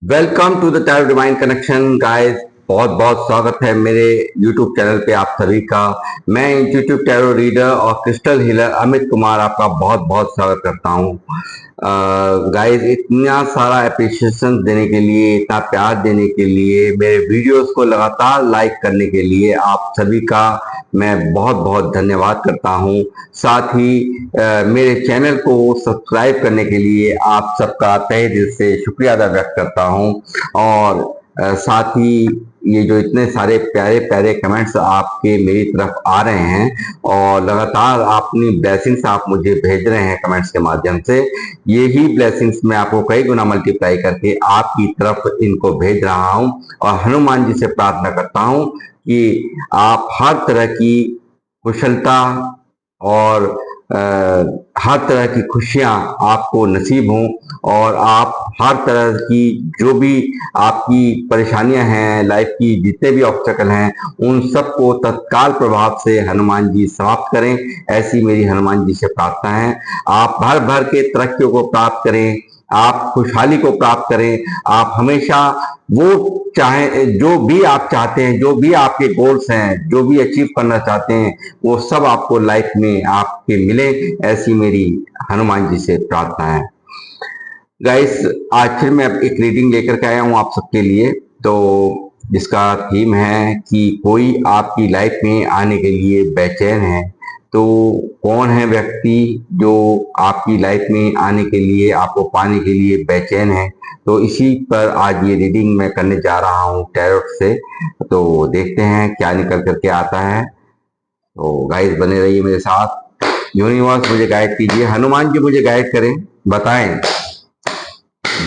Welcome to the tarot divine connection guys. बहुत बहुत स्वागत है मेरे यूट्यूब चैनल पे आप सभी का। मैं इंट्यूटिव टैरो रीडर और क्रिस्टल हीलर अमित कुमार आपका बहुत बहुत स्वागत करता हूँ। गाइस, इतना सारा अप्रिशिएशन देने के लिए, इतना प्यार देने के लिए, मेरे वीडियोस को लगातार लाइक करने के लिए आप सभी का मैं बहुत बहुत धन्यवाद करता हूँ। साथ ही मेरे चैनल को सब्सक्राइब करने के लिए आप सबका तहे दिल से शुक्रिया अदा व्यक्त करता हूँ। और साथ ही ये जो इतने सारे प्यारे प्यारे कमेंट्स आपके मेरी तरफ आ रहे हैं और लगातार अपनी ब्लेसिंग्स आप मुझे भेज रहे हैं कमेंट्स के माध्यम से, यही ब्लेसिंग्स मैं आपको कई गुना मल्टीप्लाई करके आपकी तरफ इनको भेज रहा हूं। और हनुमान जी से प्रार्थना करता हूं कि आप हर तरह की कुशलता और हर तरह की खुशियां आपको नसीब हों और आप हर तरह की जो भी आपकी परेशानियां हैं, लाइफ की जितने भी ऑब्स्टेकल हैं, उन सबको तत्काल प्रभाव से हनुमान जी समाप्त करें। ऐसी मेरी हनुमान जी से प्रार्थना है। आप भर भर के तरक्कियों को प्राप्त करें, आप खुशहाली को प्राप्त करें, आप हमेशा वो चाहे जो भी आप चाहते हैं, जो भी आपके गोल्स हैं, जो भी अचीव करना चाहते हैं, वो सब आपको लाइफ में आपके मिले। ऐसी मेरी हनुमान जी से प्रार्थना है। गाइस, आज फिर मैं एक रीडिंग लेकर के आया हूँ आप सबके लिए, तो जिसका थीम है कि कोई आपकी लाइफ में आने के लिए बेचैन है। तो कौन है व्यक्ति जो आपकी लाइफ में आने के लिए, आपको पाने के लिए बेचैन है? तो इसी पर आज ये रीडिंग मैं करने जा रहा हूँ टैरोट से। तो देखते हैं क्या निकल करके आता है। तो गाइस, बने रहिए मेरे साथ। यूनिवर्स मुझे गाइड कीजिए, हनुमान जी मुझे गाइड करें, बताएं।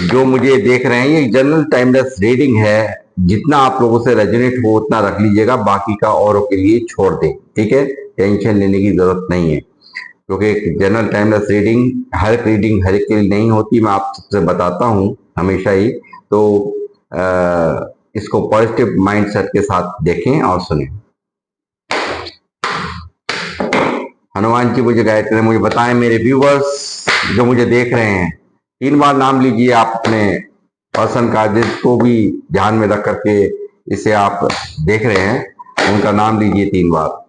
जो मुझे देख रहे हैं, ये जनरल टाइमलेस रीडिंग है। जितना आप लोगों से रेजोनेट हो उतना रख लीजिएगा, बाकी का औरों के लिए छोड़ दें, ठीक है? टेंशन लेने की जरूरत नहीं है, क्योंकि जनरल टाइमलेस रीडिंग हर एक के लिए नहीं होती। मैं आप सबसे बताता हूँ हमेशा ही। तो इसको पॉजिटिव माइंडसेट के साथ देखें और सुनें। हनुमान जी मुझे गाइड करें, मुझे बताएं। मेरे व्यूवर्स जो मुझे देख रहे हैं, 3 बार नाम लीजिए आप अपने पर्सन का, जिसको भी ध्यान में रख करके इसे आप देख रहे हैं, उनका नाम लीजिए 3 बार।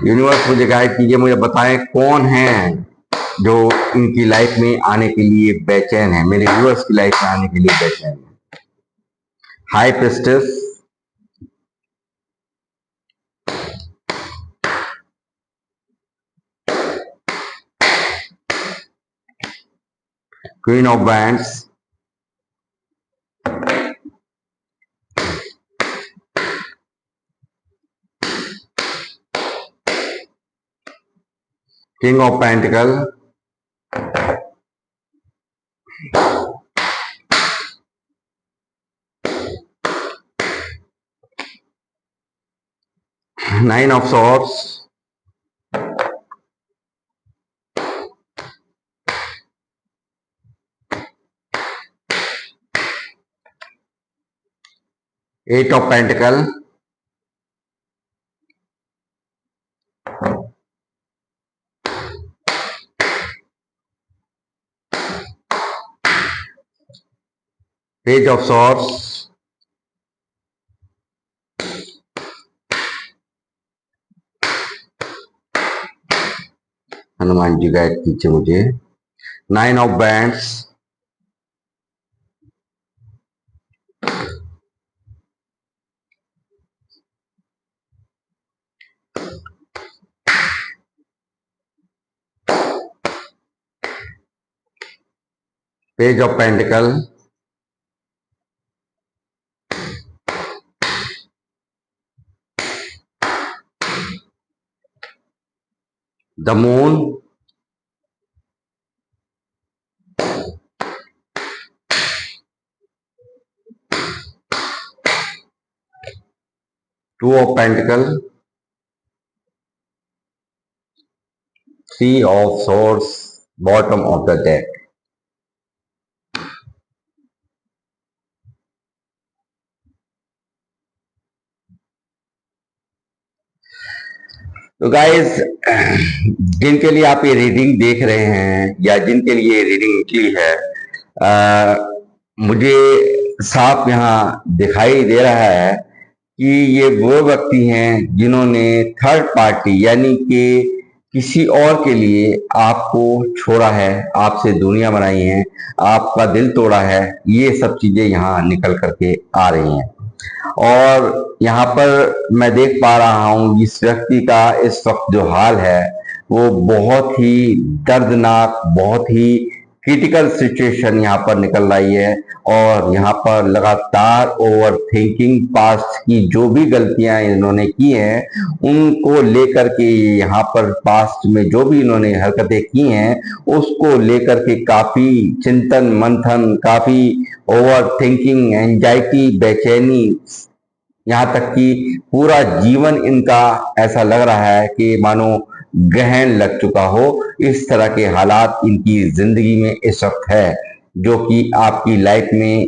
यूनिवर्स मुझे गाइड कीजिए, मुझे बताएं कौन है जो इनकी लाइफ में आने के लिए बेचैन है, मेरे व्यूअर्स की लाइफ में आने के लिए बेचैन है। High priestess, queen of wands, king of pentacle, nine of swords, eight of pentacle, page of swords, Hanuman ji guide कीजिए मुझे, nine of wands, page of pentacle, the moon, two of pentacle, three of swords, bottom of the deck. तो guys, जिनके लिए आप ये reading देख रहे हैं या जिनके लिए रीडिंग निकली है, मुझे साफ यहाँ दिखाई दे रहा है कि ये वो व्यक्ति हैं जिन्होंने थर्ड पार्टी यानी कि किसी और के लिए आपको छोड़ा है, आपसे दूरियां बनाई हैं, आपका दिल तोड़ा है। ये सब चीजें यहाँ निकल करके आ रही हैं और यहाँ पर मैं देख पा रहा हूँ इस व्यक्ति का इस वक्त जो हाल है वो बहुत ही दर्दनाक, बहुत ही क्रिटिकल सिचुएशन यहाँ पर निकल रही है और यहाँ पर लगातार ओवर थिंकिंग, पास्ट की जो भी गलतियां इन्होंने की हैं उनको लेकर के, यहाँ पर पास्ट में जो भी इन्होंने हरकतें की हैं उसको लेकर के काफी चिंतन मंथन, काफी ओवर थिंकिंग, एंजाइटी, बेचैनी, यहाँ तक कि पूरा जीवन इनका ऐसा लग रहा है कि मानो ग्रहण लग चुका हो। इस तरह के हालात इनकी जिंदगी में इस वक्त है, जो कि आपकी लाइफ में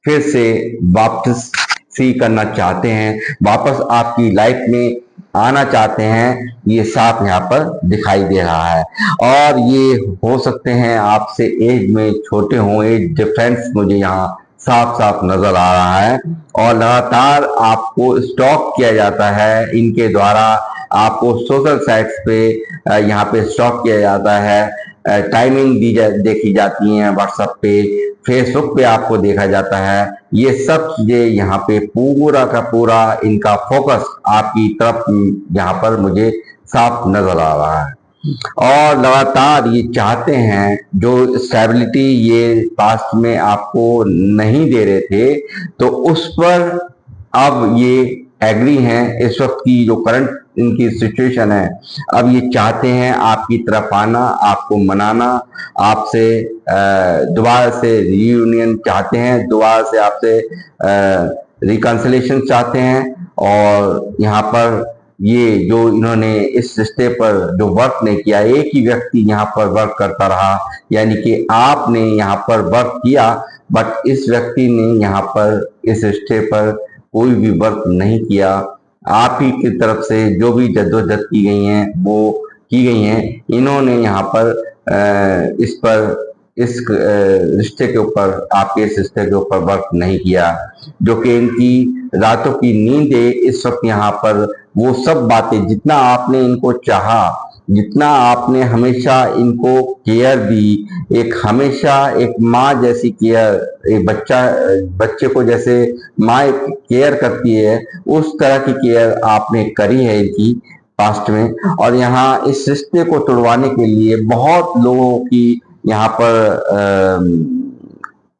फिर से वापस सी करना चाहते हैं, वापस आपकी लाइफ में आना चाहते हैं। ये साफ यहाँ पर दिखाई दे रहा है और ये हो सकते हैं आपसे एज में छोटे हों, एज डिफरेंस मुझे यहाँ साफ साफ नजर आ रहा है और लगातार आपको स्टॉक किया जाता है इनके द्वारा। आपको सोशल साइट्स पे यहाँ पे स्टॉक किया जाता है, टाइमिंग देखी जाती है, व्हाट्सएप पे, फेसबुक पे आपको देखा जाता है। ये सब चीजें यहाँ पे पूरा का पूरा इनका फोकस आपकी तरफ यहाँ पर मुझे साफ नजर आ रहा है और लगातार ये चाहते हैं जो स्टेबिलिटी ये पास्ट में आपको नहीं दे रहे थे तो उस पर अब ये एग्री हैं। इस वक्त की जो करंट इनकी सिचुएशन है, अब ये चाहते हैं आपकी तरफ आना, आपको मनाना, आपसे दोबारा से रियूनियन चाहते हैं, दोबारा से आपसे रिकंसिलेशन चाहते हैं और यहाँ पर ये जो इन्होंने इस रिश्ते पर जो वर्क नहीं किया, एक ही व्यक्ति यहाँ पर वर्क करता रहा, यानी कि आपने यहाँ पर वर्क किया बट इस व्यक्ति ने यहाँ पर इस रिश्ते पर कोई भी वर्क नहीं किया। आप ही की तरफ से जो भी जद्दोजहद की गई हैं वो की गई हैं, इन्होंने यहाँ पर इस पर इस रिश्ते के ऊपर, आपके इस रिश्ते के ऊपर वर्क नहीं किया, जो कि इनकी रातों की नींद है इस वक्त यहाँ पर वो सब बातें, जितना आपने इनको चाहा, जितना आपने हमेशा इनको केयर दी, एक हमेशा एक माँ जैसी केयर, एक बच्चे को जैसे माँ केयर करती है उस तरह की केयर आपने करी है इनकी पास्ट में। और यहाँ इस रिश्ते को तोड़वाने के लिए बहुत लोगों की यहाँ पर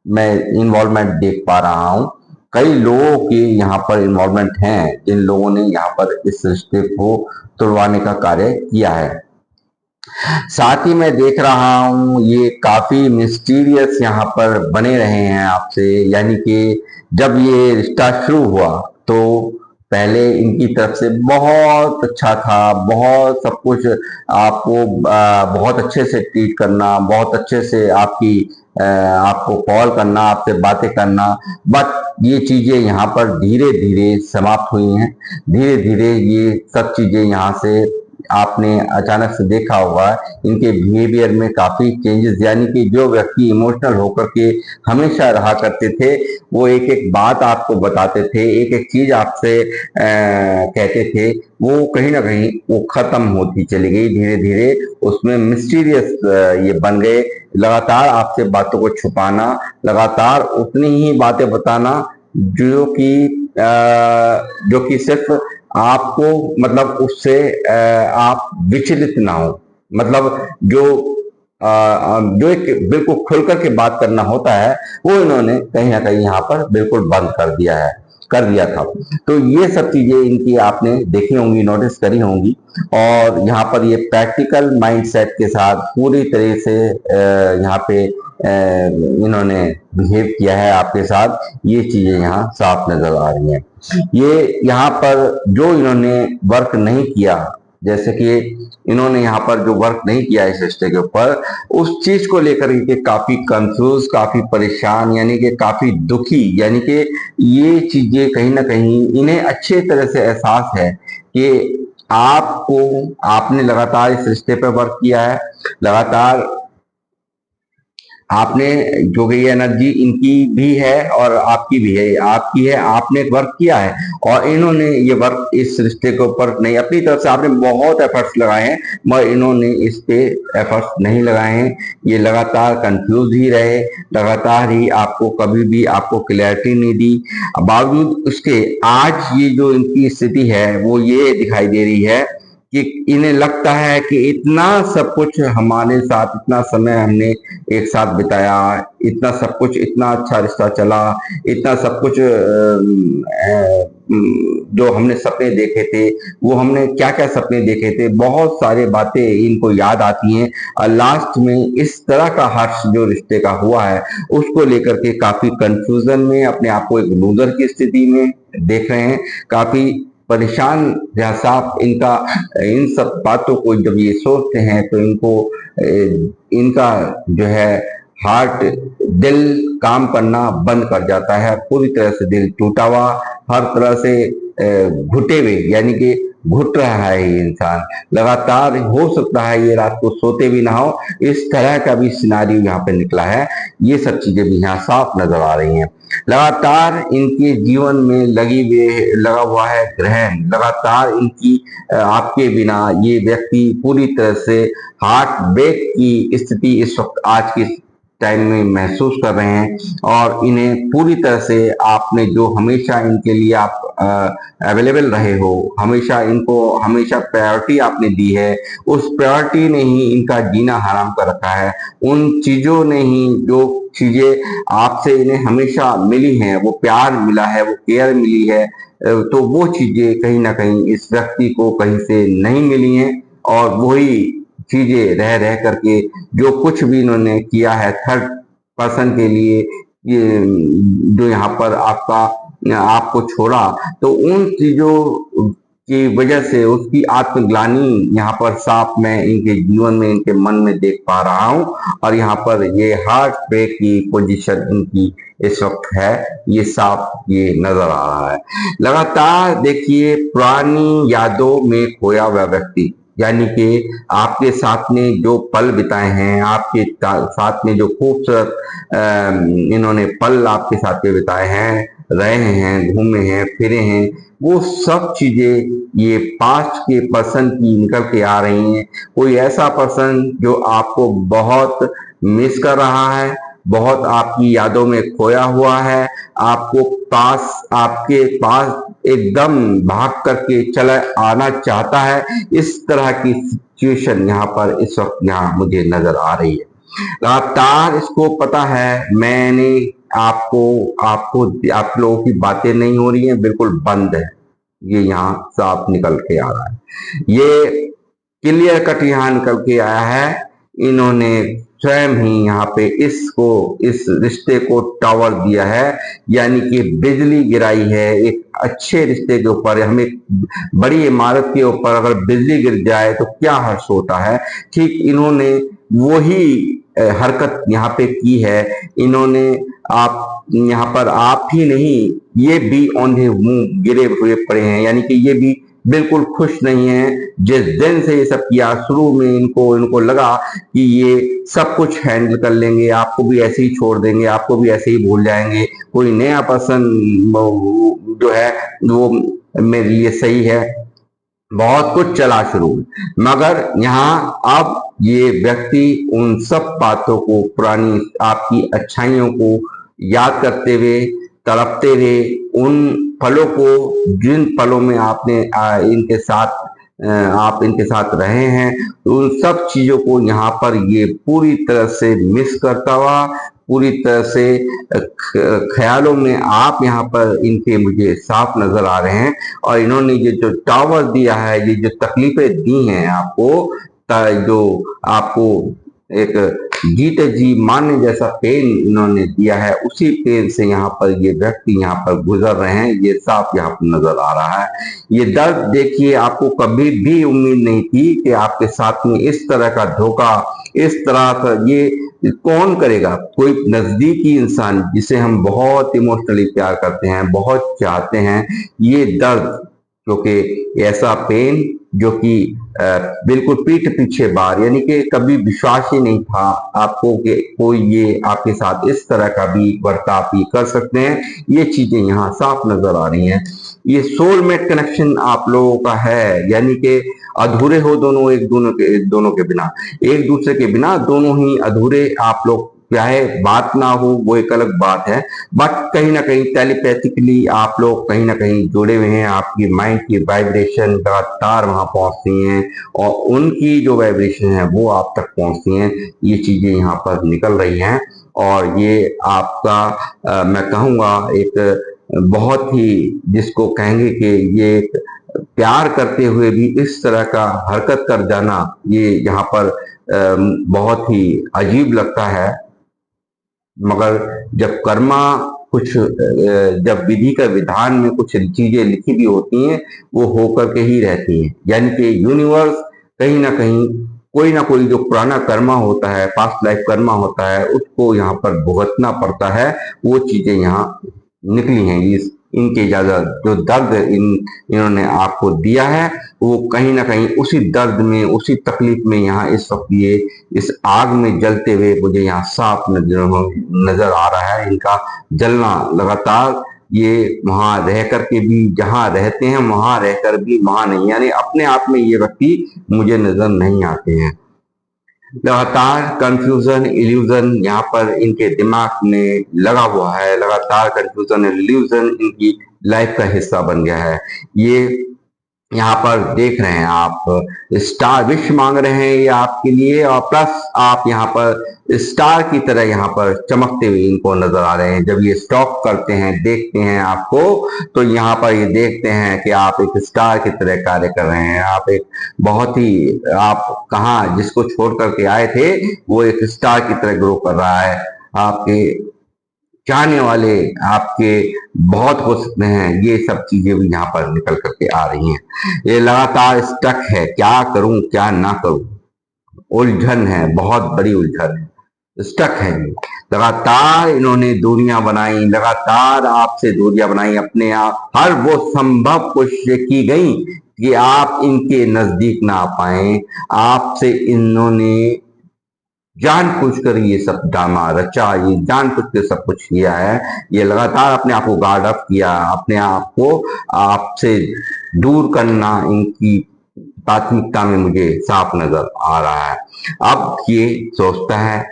मैं इन्वॉल्वमेंट देख पा रहा हूँ। कई लोगों की यहाँ पर इन्वॉल्वमेंट हैं जिन लोगों ने यहाँ पर इस रिश्ते को तोड़वाने का कार्य किया है। साथ ही मैं देख रहा हूँ ये काफी मिस्टीरियस यहाँ पर बने रहे हैं आपसे, यानी कि जब ये रिश्ता शुरू हुआ तो पहले इनकी तरफ से बहुत अच्छा था, बहुत सब कुछ आपको बहुत अच्छे से ट्रीट करना, बहुत अच्छे से आपको कॉल करना, आपसे बातें करना, बट ये चीजें यहाँ पर धीरे धीरे समाप्त हुई हैं। धीरे धीरे ये सब चीजें यहाँ से आपने अचानक से देखा होगा इनके बिहेवियर में काफी चेंजेस, यानी कि जो व्यक्ति इमोशनल होकर के हमेशा रहा करते थे वो एक एक बात आपको बताते थे, एक एक चीज आपसे कहते थे, वो कहीं ना कहीं वो खत्म होती चली गई धीरे धीरे। उसमें मिस्टीरियस ये बन गए, लगातार आपसे बातों को छुपाना, लगातार उतनी ही बातें बताना जो कि सिर्फ आपको मतलब उससे आप विचलित ना हो, मतलब जो एक बिल्कुल खुल करके बात करना होता है वो इन्होंने कहीं ना कहीं यहाँ पर बिल्कुल बंद कर दिया था। तो ये सब चीजें इनकी आपने देखी होंगी, नोटिस करी होंगी और यहाँ पर ये प्रैक्टिकल माइंडसेट के साथ पूरी तरह से यहाँ पे इन्होंने बिहेव किया है आपके साथ। ये चीजें यहाँ साफ नजर आ रही हैं। ये यहाँ पर जो इन्होंने वर्क नहीं किया, जैसे कि इन्होंने यहाँ पर जो वर्क नहीं किया इस रिश्ते के ऊपर, उस चीज को लेकर के काफी कंफ्यूज, काफी परेशान, यानी कि काफी दुखी, यानी कि ये चीजें कहीं ना कहीं इन्हें अच्छे तरह से एहसास है कि आपने लगातार इस रिश्ते पर वर्क किया है, लगातार आपने जो कि ये एनर्जी इनकी भी है और आपकी भी है, आपकी है, आपने वर्क किया है और इन्होंने ये वर्क इस रिश्ते के ऊपर नहीं, अपनी तरफ से आपने बहुत एफर्ट्स लगाए हैं मगर इन्होंने इस पे एफर्ट्स नहीं लगाए हैं। ये लगातार कंफ्यूज ही रहे, लगातार ही आपको कभी भी आपको क्लैरिटी नहीं दी। बावजूद उसके आज ये जो इनकी स्थिति है वो ये दिखाई दे रही है कि इन्हें लगता है कि इतना सब कुछ हमारे साथ, इतना समय हमने एक साथ बिताया, इतना सब कुछ, इतना अच्छा रिश्ता चला, इतना सब कुछ जो हमने सपने देखे थे, वो हमने क्या क्या सपने देखे थे, बहुत सारी बातें इनको याद आती हैं और लास्ट में इस तरह का हर्ष जो रिश्ते का हुआ है उसको लेकर के काफी कंफ्यूजन में, अपने आप को एक लूजर की स्थिति में देख रहे हैं, काफी परेशान साफ इनका। इन सब बातों को जब ये सोचते हैं तो इनको इनका जो है हार्ट, दिल काम करना बंद कर जाता है, पूरी तरह से दिल टूटा हुआ, हर तरह से घुटे हुए, यानी कि घुट रहा है ये इंसान लगातार। हो सकता है ये रात को सोते भी ना हो, इस तरह का भी सिनारियो यहाँ पे निकला है। ये सब चीजें भी यहाँ साफ नजर आ रही हैं। लगातार इनके जीवन में लगा हुआ है ग्रहण, लगातार इनकी आपके बिना ये व्यक्ति पूरी तरह से हार्ट ब्रेक की स्थिति इस वक्त आज की टाइम में महसूस कर रहे हैं और इन्हें पूरी तरह से आपने जो हमेशा इनके लिए आप अवेलेबल रहे हो, हमेशा इनको हमेशा प्रायोरिटी आपने दी है, उस प्रायोरिटी ने ही इनका जीना हराम कर रखा है। उन चीजों ने ही, जो चीजें आपसे इन्हें हमेशा मिली हैं, वो प्यार मिला है, वो केयर मिली है, तो वो चीजें कहीं ना कहीं इस व्यक्ति को कहीं से नहीं मिली हैं और वही चीजें रह रह करके जो कुछ भी इन्होंने किया है थर्ड पर्सन के लिए, ये जो यहाँ पर आपको छोड़ा, तो उन चीजों की वजह से उसकी आत्मग्लानि यहाँ पर साफ मैं इनके जीवन में, इनके मन में देख पा रहा हूँ और यहाँ पर ये हार्ट ब्रेक की पोजीशन इनकी इस वक्त है, ये साफ ये नजर आ रहा है। लगातार देखिए पुरानी यादों में खोया हुआ व्यक्ति, यानी कि आपके साथ में जो पल बिताए हैं, आपके साथ में जो खूबसूरत इन्होंने पल आपके साथ में बिताए हैं, रहे हैं, घूमे हैं, फिरे हैं, वो सब चीजें ये पास्ट के पर्सन की निकल के आ रही हैं। कोई ऐसा पर्सन जो आपको बहुत मिस कर रहा है, बहुत आपकी यादों में खोया हुआ है, आपके पास एकदम भाग करके चला आना चाहता है, इस तरह की सिचुएशन यहाँ पर इस वक्त यहाँ मुझे नजर आ रही है। लगातार इसको पता है मैंने आपको आपको आप लोगों की बातें नहीं हो रही हैं, बिल्कुल बंद है, ये यहाँ साफ निकल के आ रहा है, ये क्लियर कट यहाँ निकल के आया है। इन्होंने स्वयं ही यहाँ पे इस रिश्ते को टावर दिया है, यानी कि बिजली गिराई है एक अच्छे रिश्ते के ऊपर। हमें बड़ी इमारत के ऊपर अगर बिजली गिर जाए तो क्या हर्ष होता है, ठीक इन्होंने वही हरकत यहाँ पे की है। इन्होंने आप यहाँ पर आप ही नहीं, ये भी औंधे मुंह गिरे हुए पड़े हैं, यानी कि ये भी बिल्कुल खुश नहीं है। जिस दिन से ये सब किया, शुरू में इनको लगा कि ये सब कुछ हैंडल कर लेंगे, आपको भी ऐसे ही छोड़ देंगे, आपको भी ऐसे ही भूल जाएंगे, कोई नया पर्सन जो है वो मेरे लिए सही है, बहुत कुछ चला शुरू में। मगर यहाँ अब ये व्यक्ति उन सब बातों को, पुरानी आपकी अच्छाइयों को याद करते हुए, तड़पते हुए, उन पलों को, जिन पलों में आपने इनके साथ आप इनके साथ रहे हैं, उन सब चीजों को यहाँ पर ये पूरी तरह से मिस करता हुआ, पूरी तरह से ख्यालों में आप यहाँ पर इनके मुझे साफ नजर आ रहे हैं। और इन्होंने ये जो टावर दिया है, ये जो तकलीफें दी हैं आपको, जो आपको एक जीते जी मारने जैसा पेन इन्होंने दिया है, उसी पेन से यहाँ पर ये व्यक्ति यहाँ पर गुजर रहे हैं, ये साफ यहाँ पर नजर आ रहा है। ये दर्द देखिए, आपको कभी भी उम्मीद नहीं थी कि आपके साथ में इस तरह का धोखा, इस तरह का ये कौन करेगा। कोई नजदीकी इंसान जिसे हम बहुत इमोशनली प्यार करते हैं, बहुत चाहते हैं, ये दर्द, क्योंकि ऐसा पेन जो कि बिल्कुल पीठ पीछे बार, यानी कि कभी विश्वास ही नहीं था आपको कि कोई ये आपके साथ इस तरह का भी बर्ताव भी कर सकते हैं। ये चीजें यहाँ साफ नजर आ रही हैं। ये सोलमेट कनेक्शन आप लोगों का है, यानी कि अधूरे हो दोनों, दोनों के बिना, एक दूसरे के बिना दोनों ही अधूरे आप लोग। चाहे बात ना हो वो एक अलग बात है, बट कहीं ना कहीं टेलीपैथिकली आप लोग कहीं ना कहीं जुड़े हुए हैं। आपकी माइंड की वाइब्रेशन लगातार वहां पहुंचती हैं और उनकी जो वाइब्रेशन है वो आप तक पहुंचती हैं। ये चीजें यहाँ पर निकल रही हैं और ये आपका मैं कहूँगा एक बहुत ही, जिसको कहेंगे कि ये एक प्यार करते हुए भी इस तरह का हरकत कर जाना, ये यहाँ पर बहुत ही अजीब लगता है। मगर जब कर्मा कुछ जब विधि का विधान में कुछ चीजें लिखी भी होती हैं वो होकर के ही रहती हैं, यानी कि यूनिवर्स कहीं ना कहीं कोई ना कोई जो पुराना कर्मा होता है, पास्ट लाइफ कर्मा होता है, उसको यहाँ पर भुगतना पड़ता है। वो चीजें यहाँ निकली हैं। इस इनके ज्यादा जो दर्द इन्होंने आपको दिया है वो कहीं ना कहीं उसी दर्द में, उसी तकलीफ में यहाँ इस वक्त ये इस आग में जलते हुए मुझे यहाँ साफ नजर आ रहा है। इनका जलना लगातार, ये वहां रह करके भी, जहां रहते हैं वहां रहकर भी वहां नहीं, यानी अपने आप में ये व्यक्ति मुझे नजर नहीं आते हैं। लगातार कंफ्यूजन इल्यूजन यहाँ पर इनके दिमाग में लगा हुआ है। लगातार कंफ्यूजन इल्यूजन इनकी लाइफ का हिस्सा बन गया है। ये यहाँ पर देख रहे हैं आप, स्टार विश मांग रहे हैं ये आपके लिए, और प्लस आप यहाँ पर स्टार की तरह यहाँ पर चमकते हुए इनको नजर आ रहे हैं। जब ये स्टॉप करते हैं, देखते हैं आपको, तो यहाँ पर ये देखते हैं कि आप एक स्टार की तरह कार्य कर रहे हैं। आप एक बहुत ही, आप कहाँ जिसको छोड़ करके आए थे वो एक स्टार की तरह ग्रो कर रहा है। आपके चाहने वाले आपके बहुत हो सकते हैं। ये सब चीजें भी यहाँ पर निकल करके आ रही हैं। ये लगातार स्टक है, क्या करूं क्या ना करूं, उलझन है, बहुत बड़ी उलझन है, स्टक है। ये लगातार इन्होंने दूरियां बनाई, लगातार आपसे दूरियां बनाई, अपने आप हर वो संभव कोशिशें की गई कि आप इनके नजदीक ना आ पाए। आपसे इन्होंने जानबूझकर ये सब ड्रामा रचा, ये जानबूझ के सब कुछ किया है। ये लगातार अपने आप को गार्ड अप किया, अपने आप को आपसे दूर करना इनकी प्राथमिकता में मुझे साफ नजर आ रहा है। अब ये सोचता है,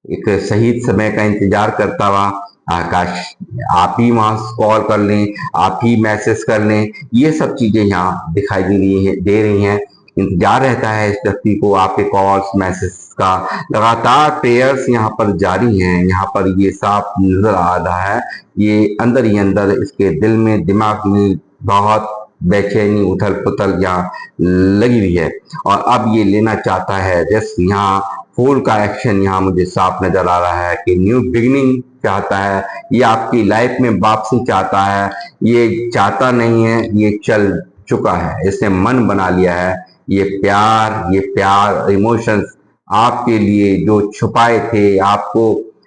एक सही समय का इंतजार करता हुआ, आकाश आप ही वहां कॉल कर लें, आप ही मैसेज कर लें, ये सब चीजें यहाँ दिखाई दे रही हैं। इंतजार रहता है इस व्यक्ति को आपके कॉल्स मैसेज का। लगातार प्रेयर्स यहाँ पर जारी हैं, यहाँ पर ये साफ नजर आ रहा है। ये अंदर ही अंदर इसके दिल में, दिमाग में बहुत बेचैनी, उथल पुथल यहाँ लगी हुई है और अब ये लेना चाहता है जस्ट यहाँ फूल का एक्शन। यहाँ मुझे साफ नजर आ रहा है कि न्यू बिगिनिंग चाहता है, ये आपकी लाइफ में वापसी चाहता है। ये चाहता नहीं है, ये चल चुका है, इसने मन बना लिया है। ये प्यार इमोशंस आपके लिए जो छुपाए थे, आपको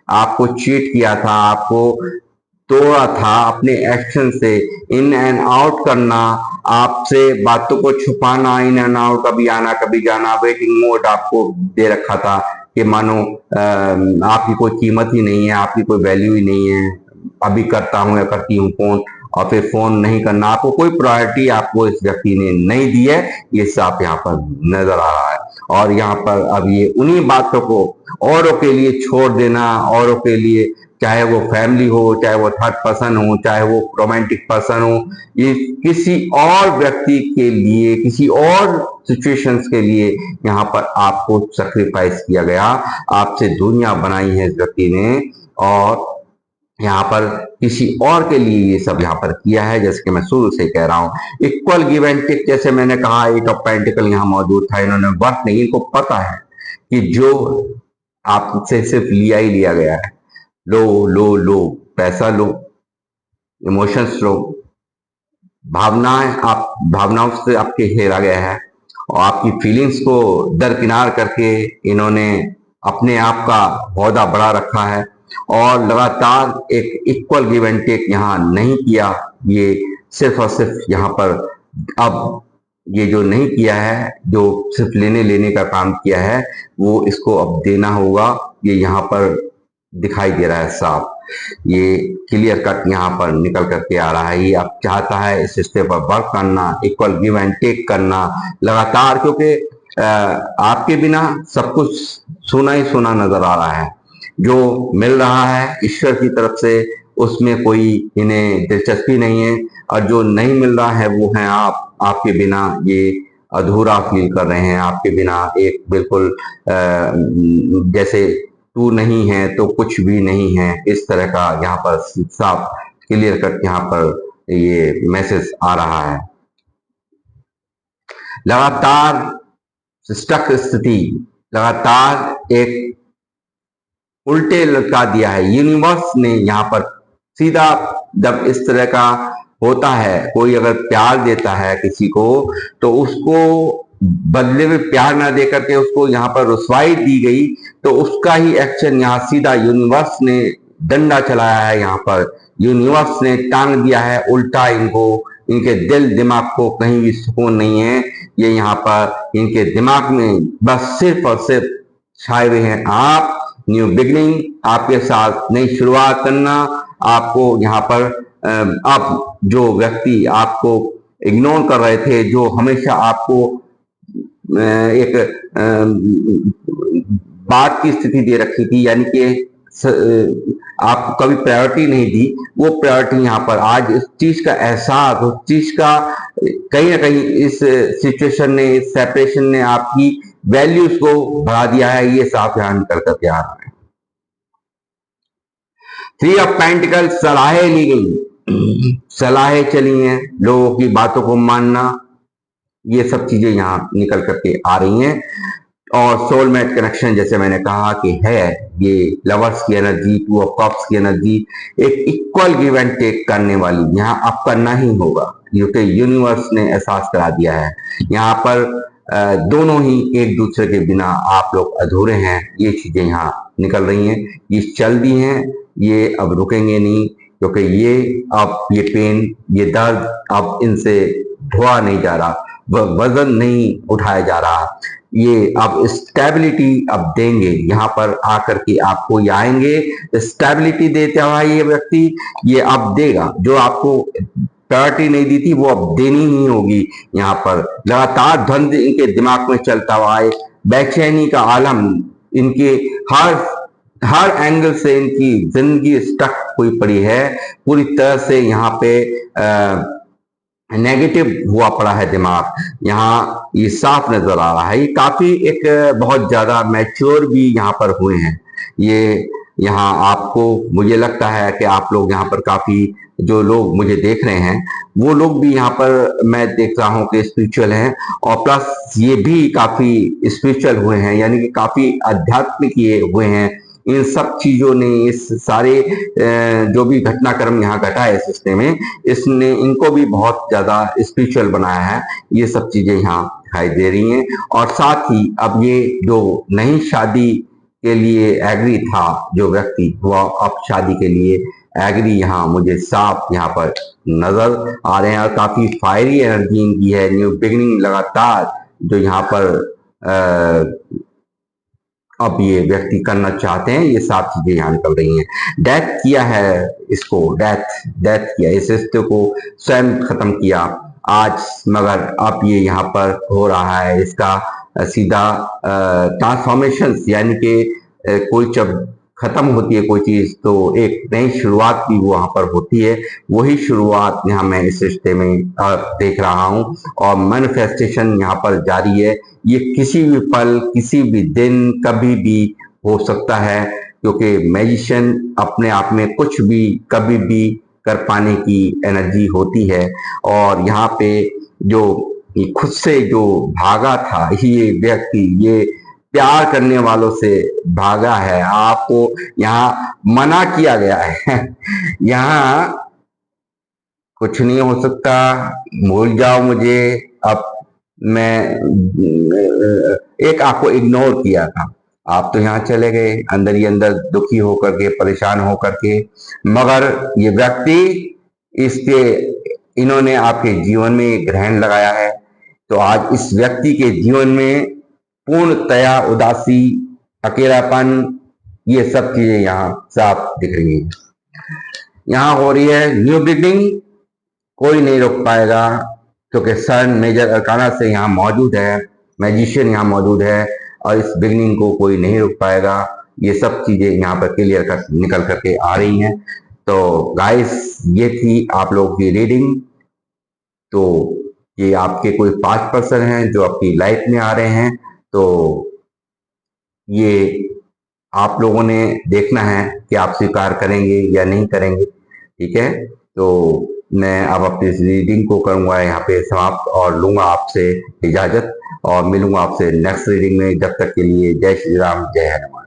आपको चीट किया था, आपको तोड़ा था अपने एक्शन से, इन एंड आउट करना, आपसे बातों को छुपाना, इन एंड आउट, कभी आना कभी जाना, वेटिंग मोड आपको दे रखा था कि मानो आपकी कोई कीमत ही नहीं है, आपकी कोई वैल्यू ही नहीं है। अभी करता हूं या करती हूँ फोन, और फिर फोन नहीं करना, आपको कोई प्रायोरिटी आपको इस व्यक्ति ने नहीं दी है। ये साफ यहाँ पर नजर आ रहा है। और यहाँ पर अब ये उन्हीं बातों को औरों के लिए छोड़ देना, औरों के लिए, चाहे वो फैमिली हो, चाहे वो थर्ड पर्सन हो, चाहे वो रोमांटिक पर्सन हो, ये किसी और व्यक्ति के लिए, किसी और सिचुएशंस के लिए यहाँ पर आपको सेक्रीफाइस किया गया, आपसे दूरियां बनाई है इस व्यक्ति ने, और यहाँ पर किसी और के लिए ये सब यहाँ पर किया है। जैसे कि मैं शुरू से कह रहा हूँ, इक्वल गिव एंड टेक, जैसे मैंने कहा, एट ऑफ पेंटिकल यहाँ मौजूद था। इन्होंने वर्थ नहीं, इनको पता है कि जो आपसे सिर्फ लिया ही लिया गया है। लो लो लो, पैसा लो, इमोशंस लो, भावनाएं, आप भावनाओं से आपके हेरा गया है और आपकी फीलिंग्स को दरकिनार करके इन्होंने अपने आप का पौधा बढ़ा रखा है और लगातार एक इक्वल गिव एंड टेक यहाँ नहीं किया। ये सिर्फ और सिर्फ यहाँ पर अब ये जो नहीं किया है, जो सिर्फ लेने लेने का काम किया है, वो इसको अब देना होगा। ये यहाँ पर दिखाई दे रहा है साफ, ये क्लियर कट यहाँ पर निकल करके आ रहा है। ये अब चाहता है इस रिश्ते पर वर्क करना, इक्वल गिव एंड टेक करना लगातार, क्योंकि आपके बिना सब कुछ सोना ही सोना नजर आ रहा है। जो मिल रहा है ईश्वर की तरफ से, उसमें कोई इन्हें दिलचस्पी नहीं है, और जो नहीं मिल रहा है वो है आप। आपके बिना ये अधूरा फील कर रहे हैं, आपके बिना एक बिल्कुल जैसे तू नहीं है तो कुछ भी नहीं है, इस तरह का यहाँ पर साफ क्लियर कट यहाँ पर ये मैसेज आ रहा है। लगातार स्टक स्थिति, लगातार एक उल्टे लटका दिया है यूनिवर्स ने यहाँ पर। सीधा जब इस तरह का होता है, कोई अगर प्यार देता है किसी को, तो उसको बदले में प्यार ना दे करके उसको यहाँ पर रुसवाई दी गई, तो उसका ही एक्शन यहाँ सीधा यूनिवर्स ने डंडा चलाया है। यहाँ पर यूनिवर्स ने टांग दिया है उल्टा इनको। इनके दिल दिमाग को कहीं भी सुकून नहीं है। ये यहाँ पर इनके दिमाग में बस सिर्फ और सिर्फ छाए हुए हैं आप। न्यू बिगनिंग, आपके साथ नई शुरुआत करना। आपको यहाँ पर अब जो व्यक्ति आपको इग्नोर कर रहे थे, जो हमेशा आपको एक बात की स्थिति दे रखी थी, यानी कि आपको कभी प्रायोरिटी नहीं दी, वो प्रायोरिटी यहाँ पर आज इस चीज का एहसास, उस चीज का कहीं ना कहीं इस सिचुएशन ने, इस सेपरेशन ने आपकी वैल्यूज को बढ़ा दिया है। ये साफ यहाँ निकल करके आ रहा है। 3 ऑफ पेंटिकल्स, सलाहें ली गई, सलाहें चली हैं, लोगों की बातों को मानना, ये सब चीजें यहाँ निकल करके आ रही हैं। और सोलमेट कनेक्शन जैसे मैंने कहा कि है, ये लवर्स की एनर्जी, 2 ऑफ कप्स की एनर्जी, एक इक्वल गिव एंड टेक करने वाली यहाँ अब करना ही होगा, क्योंकि यूनिवर्स ने एहसास करा दिया है। यहाँ पर दोनों ही एक दूसरे के बिना आप लोग अधूरे हैं। ये चीजें यहाँ निकल रही हैं, ये चल दी हैं, ये अब रुकेंगे नहीं, क्योंकि ये अब ये पेन, ये दर्द अब इनसे ढोआ नहीं जा रहा, वजन नहीं उठाया जा रहा। ये अब स्टेबिलिटी अब देंगे, यहाँ पर आकर के आपको ये आएंगे, स्टेबिलिटी देता हुआ ये व्यक्ति ये अब देगा। जो आपको प्रायोरिटी नहीं दी थी वो अब देनी ही होगी। यहाँ पर लगातार द्वंद्व इनके दिमाग में चलता हुआ है, बेचैनी का आलम, इनके हर एंगल से इनकी जिंदगी स्टक हुई पड़ी है, पूरी तरह से यहाँ पे नेगेटिव हुआ पड़ा है दिमाग। यहाँ ये साफ नजर आ रहा है। ये काफी एक बहुत ज्यादा मैच्योर भी यहाँ पर हुए हैं। ये यहाँ आपको, मुझे लगता है कि आप लोग यहाँ पर काफी, जो लोग मुझे देख रहे हैं वो लोग भी यहाँ पर मैं देख रहा हूँ कि स्पिरिचुअल हैं, और प्लस ये भी काफी स्पिरिचुअल हुए हैं, यानी कि काफी आध्यात्मिक ये हुए हैं। इन सब चीजों ने, इस सारे जो भी घटनाक्रम यहाँ घटा है इस रिश्ते में, इसने इनको भी बहुत ज्यादा स्पिरिचुअल बनाया है। ये सब चीजें यहाँ दिखाई दे रही हैं। और साथ ही अब ये जो नई शादी के लिए एग्री था जो व्यक्ति, वो अब शादी के लिए एग्री यहाँ मुझे साफ यहाँ पर नजर आ रहे हैं। और काफी फायरी एनर्जी इनकी है। न्यू बिगिनिंग लगातार जो यहाँ पर अब ये व्यक्ति करना चाहते हैं, ये साफ चीजें यहाँ निकल रही हैं। डेथ किया है इसको, डेथ किया, इस रिश्ते को स्वयं खत्म किया आज, मगर अब ये यहाँ पर हो रहा है इसका सीधा ट्रांसफॉर्मेशन, यानी कि कोई जब खत्म होती है कोई चीज तो एक नई शुरुआत भी वहां पर होती है। वही शुरुआत यहाँ मैं इस रिश्ते में देख रहा हूँ, और मैनिफेस्टेशन यहाँ पर जारी है। ये किसी भी पल, किसी भी दिन, कभी भी हो सकता है, क्योंकि मैजिशियन अपने आप में कुछ भी कभी भी कर पाने की एनर्जी होती है। और यहाँ पे जो खुद से जो भागा था ये व्यक्ति, ये प्यार करने वालों से भागा है। आपको यहाँ मना किया गया है यहाँ कुछ नहीं हो सकता, भूल जाओ मुझे, अब मैं एक आपको इग्नोर किया था, आप तो यहाँ चले गए अंदर ही अंदर दुखी होकर के, परेशान होकर के। मगर ये व्यक्ति, इसके इन्होंने आपके जीवन में ग्रहण लगाया है, तो आज इस व्यक्ति के जीवन में पूर्णतया उदासी, अकेलापन, ये सब चीजें यहाँ साफ दिख रही हैं। यहाँ हो रही है न्यू बिगनिंग, कोई नहीं रोक पाएगा, क्योंकि सन मेजर अरकाना से यहाँ मौजूद है, मैजिशियन यहाँ मौजूद है, और इस बिगनिंग को कोई नहीं रोक पाएगा। ये सब चीजें यहाँ पर क्लियर कर निकल करके आ रही हैं। तो गाइस, ये थी आप लोगों की रीडिंग। तो ये आपके कोई 5% हैं जो आपकी लाइफ में आ रहे हैं, तो ये आप लोगों ने देखना है कि आप स्वीकार करेंगे या नहीं करेंगे। ठीक है, तो मैं अब अपनी इस रीडिंग को करूंगा यहाँ पे समाप्त और लूंगा आपसे इजाजत, और मिलूंगा आपसे नेक्स्ट रीडिंग में। जब तक के लिए जय श्री राम, जय हनुमान।